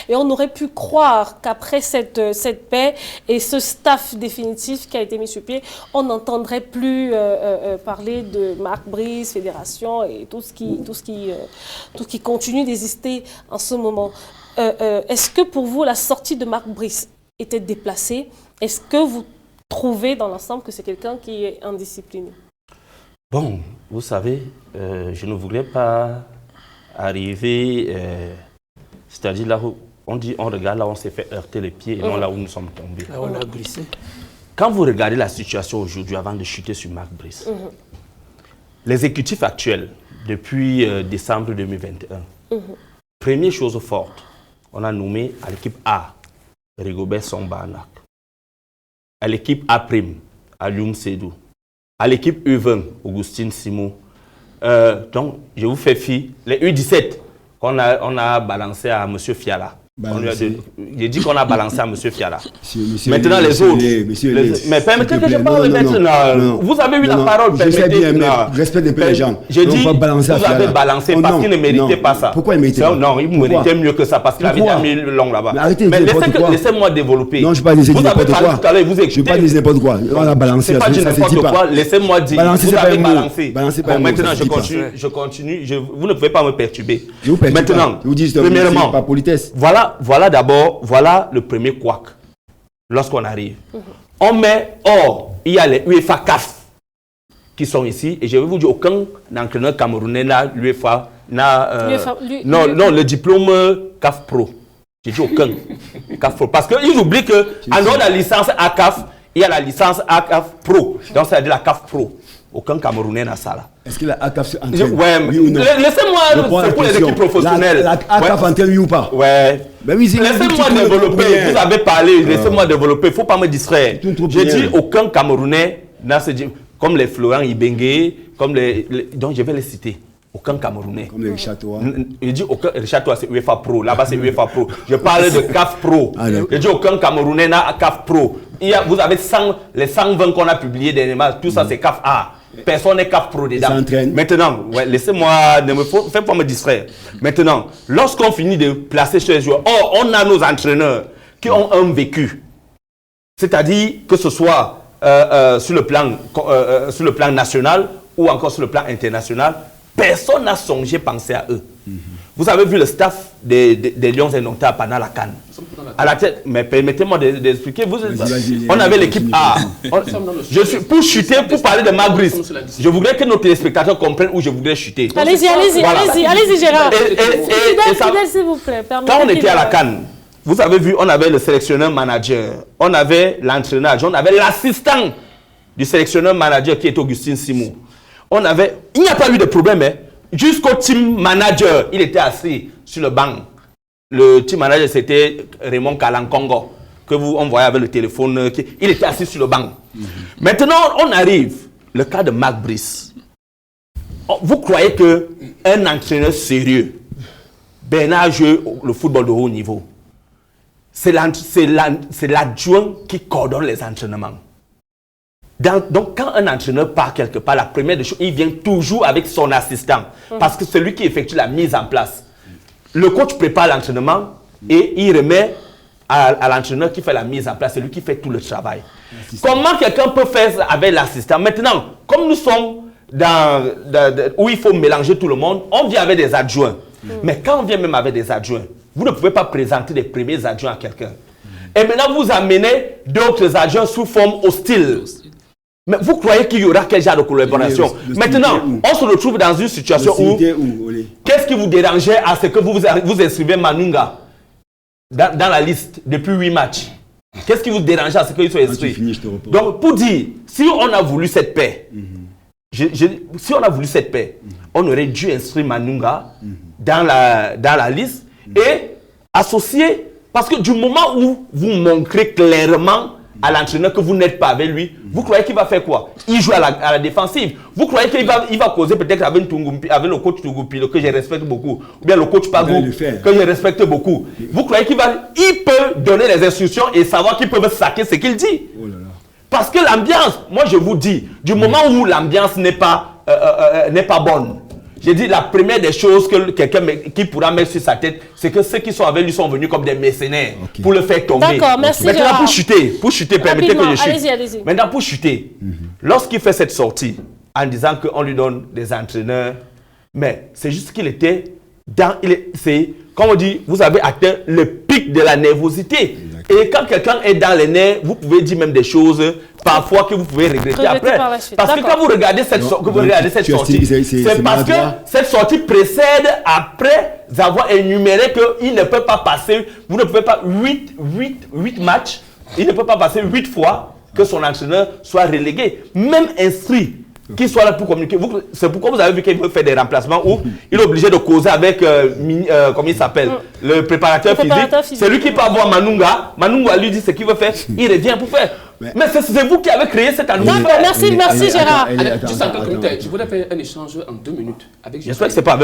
Et on aurait pu croire qu'après cette paix et ce staff définitif qui a été mis sur pied, on n'entendrait plus parler de Marc Brice, fédération et tout ce qui continue d'exister en ce moment. Est-ce que pour vous, la sortie de Marc Brice était déplacée? Est-ce que vous trouvez dans l'ensemble que c'est quelqu'un qui est indiscipliné? Bon, vous savez, je ne voulais pas arriver... c'est-à-dire là où on dit, on regarde là où on s'est fait heurter les pieds et non là où nous sommes tombés. Là où on a glissé. Quand vous regardez la situation aujourd'hui avant de chuter sur Marc Brice, l'exécutif actuel, depuis décembre 2021, première chose forte, on a nommé à l'équipe A, Rigobert Song-Barnak. À l'équipe A', Alioum Sedou. À l'équipe U20, Augustine Simon. Donc, je vous fais fi, les U17, on a balancé à M. Fiala. J'ai dit qu'on a balancé à M. Fiala. Maintenant, les autres. Mais permettez que je parle, maintenant. Vous avez eu la parole. Je sais bien, mais respectez un peu les gens. J'ai dit, vous avez balancé parce qu'il ne méritait pas ça. Pourquoi il méritait pas? Non, il méritait mieux que ça parce qu'il avait déjà mis long là-bas. Mais laissez-moi développer. Non, je ne vais pas dire n'importe quoi. Tout à l'heure, vous écoutez. Je ne vais pas dire n'importe quoi. On a balancé. C'est pas dire n'importe quoi. Laissez-moi dire. Balancer, vous avez balancé. Maintenant, je continue. Vous ne pouvez pas me perturber. Maintenant, premièrement, pas politesse. Voilà d'abord, voilà le premier couac. Lorsqu'on arrive, on met, il y a les UEFA CAF qui sont ici, et je vais vous dire, aucun entraîneur camerounais n'a l'UEFA, non, le diplôme CAF Pro. J'ai dit aucun CAF Pro. Parce qu'ils oublient qu'en dehors de la licence ACAF, il y a la licence ACAF Pro. Donc, ça veut dire la CAF Pro. Aucun Camerounais n'a ça là. Est-ce que la ACAF s'entraîne? Oui ou non? Laissez-moi, c'est pour les équipes professionnelles. La ACAF entraîne oui ou pas? Ouais. Laissez-moi développer. Vous avez parlé, laissez-moi développer. Il ne faut pas me distraire. J'ai dit aucun Camerounais n'a ce diplôme. Comme les Florent Ibengue, comme donc je vais les citer. Aucun Camerounais. Comme les Richard Toa. Je dis aucun. Richard Toa, c'est UEFA Pro. Là-bas, c'est UEFA Pro. Je parle de CAF Pro. Je dis aucun Camerounais n'a CAF Pro. Vous avez les 120 qu'on a publiés dernièrement. Tout ça, c'est CAF A. Personne n'est CAF Pro dedans. Maintenant, laissez-moi, ne me faites pas me distraire. Maintenant, lorsqu'on finit de placer chez les joueurs, on a nos entraîneurs qui ont un vécu. C'est-à-dire que ce soit sur le plan national ou encore sur le plan international, personne n'a songé penser à eux. Vous avez vu le staff des Lions indomptables pendant la CAN. À la tête, mais permettez-moi d'expliquer. On avait l'équipe A. Pour chuter, pour parler de Marc Brice, je voudrais que nos téléspectateurs comprennent où je voudrais chuter. Allez-y, Gérard. S'il vous plaît. Quand on était à la CAN, vous avez vu, on avait le sélectionneur-manager, on avait l'entraîneur, on avait l'assistant du sélectionneur-manager qui est Augustine Simon. Il n'y a pas eu de problème, hein. Jusqu'au team manager, il était assis sur le banc. Le team manager, c'était Raymond Kalankongo, que on voyait avec le téléphone. Il était assis sur le banc. Maintenant, on arrive, le cas de Marc Brice. Vous croyez qu'un entraîneur sérieux, Bernard joue le football de haut niveau, c'est l'adjoint qui coordonne les entraînements. Donc, quand un entraîneur part quelque part, la première des choses, il vient toujours avec son assistant. Parce que c'est lui qui effectue la mise en place. Le coach prépare l'entraînement et il remet à l'entraîneur qui fait la mise en place. C'est lui qui fait tout le travail. Comment quelqu'un peut faire avec l'assistant? Maintenant, comme nous sommes où il faut mélanger tout le monde, on vient avec des adjoints. Mais quand on vient même avec des adjoints, vous ne pouvez pas présenter des premiers adjoints à quelqu'un. Et maintenant, vous amenez d'autres adjoints sous forme hostile. Mais vous croyez qu'il y aura quel genre de collaboration? Maintenant, on se retrouve dans une situation où... Qu'est-ce qui vous dérangeait à ce que vous inscrivez Manunga dans la liste depuis 8 matchs? Qu'est-ce qui vous dérangeait à ce qu'il soit inscrit? Donc, pour dire, si on a voulu cette paix, on aurait dû inscrire Manunga dans la liste et associer... Parce que du moment où vous montrez clairement à l'entraîneur que vous n'êtes pas avec lui, vous croyez qu'il va faire quoi? Il joue à la défensive. Vous croyez qu'il va causer peut-être avec le coach Tungumpi, que je respecte beaucoup, ou bien le coach Pagou, que je respecte beaucoup. Vous croyez il peut donner les instructions et savoir qu'il peut saquer ce qu'il dit? Parce que l'ambiance, moi je vous dis, du moment où l'ambiance n'est pas bonne, J'ai dit la première des choses que quelqu'un qui pourra mettre sur sa tête, c'est que ceux qui sont avec lui sont venus comme des mercenaires pour le faire tomber. D'accord, merci. Maintenant, Gérard. pour chuter, permettez que je chute. Allez-y. Maintenant, pour chuter, lorsqu'il fait cette sortie en disant qu'on lui donne des entraîneurs, mais c'est juste qu'il était dans. Comme on dit, vous avez atteint le pic de la nervosité. Et quand quelqu'un est dans les nerfs, vous pouvez dire même des choses parfois que vous pouvez regretter après. Parce que quand vous regardez cette sortie, c'est parce que cette sortie précède après avoir énuméré qu'il ne peut pas passer, vous ne pouvez pas 8 matchs, il ne peut pas passer 8 fois que son entraîneur soit relégué. Même inscrit, qu'il soit là pour communiquer. C'est pourquoi vous avez vu qu'il veut faire des remplacements où il est obligé de causer avec, comment il s'appelle, le préparateur physique. C'est lui qui peut avoir Manunga. Manunga lui dit ce qu'il veut faire. Il revient pour faire. Mais c'est vous qui avez créé cette anomalie. Merci Gérard. Juste en quelques minutes, je voudrais faire un échange en 2 minutes avec Gérard. J'espère que c'est pas avec